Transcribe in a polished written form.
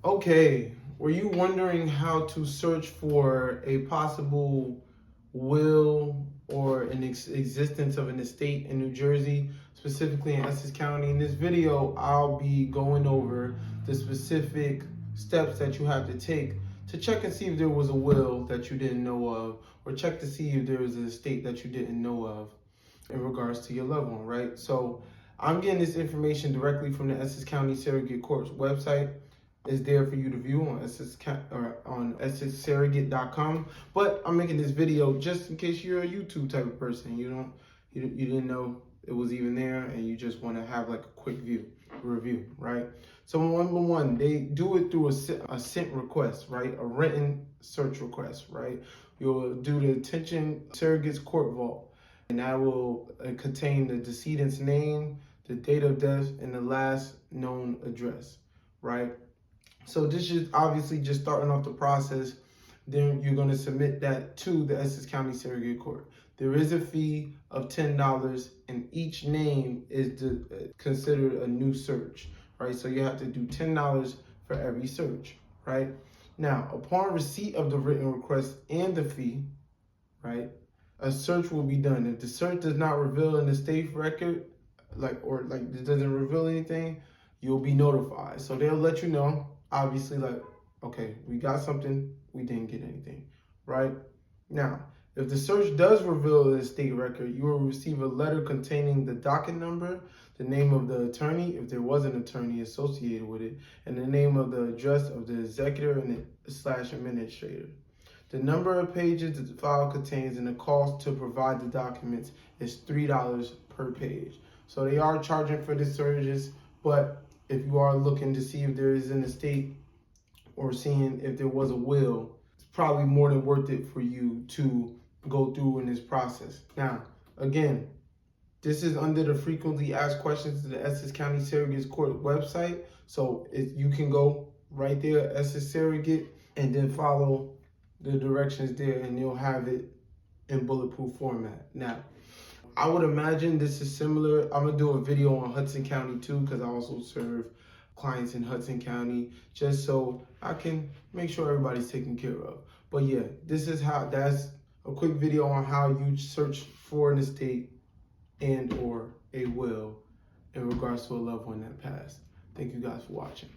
Okay, were you wondering how to search for a possible will or an existence of an estate in New Jersey, specifically in Essex County? In this video, I'll be going over the specific steps that you have to take to check and see if there was a will that you didn't know of, or check to see if there was an estate that you didn't know of in regards to your loved one, right? So I'm getting this information directly from the Essex County Surrogate Court's website. Is there for you to view on EssexSurrogate.com. But I'm making this video just in case you're a YouTube type of person. You didn't know it was even there, and you just want to have like a quick review, right? So number one, they do it through a sent request, right? A written search request, right? You'll do the Attention Surrogates Court Vault, and that will contain the decedent's name, the date of death, and the last known address, right? So this is obviously just starting off the process. Then you're going to submit that to the Essex County Surrogate Court. There is a fee of $10, and each name is considered a new search, right? So you have to do $10 for every search, right? Now, upon receipt of the written request and the fee, right, a search will be done. If the search does not reveal an estate record, it doesn't reveal anything, you'll be notified. So they'll let you know. Obviously, okay, we got something, we didn't get anything, right? Now, if the search does reveal an estate record, you will receive a letter containing the docket number, the name of the attorney, if there was an attorney associated with it, and the name of the address of the executor and / administrator. The number of pages that the file contains and the cost to provide the documents is $3 per page. So they are charging for the searches, but if you are looking to see if there is an estate or seeing if there was a will, it's probably more than worth it for you to go through in this process. Now, again, this is under the frequently asked questions to the Essex County Surrogates Court website. So you can go right there, Essex Surrogate, and then follow the directions there, and you'll have it in bulletproof format. Now, I would imagine this is similar. I'm gonna do a video on Hudson County too, because I also serve clients in Hudson County, just so I can make sure everybody's taken care of. But yeah, that's a quick video on how you search for an estate and or a will in regards to a loved one that passed. Thank you guys for watching.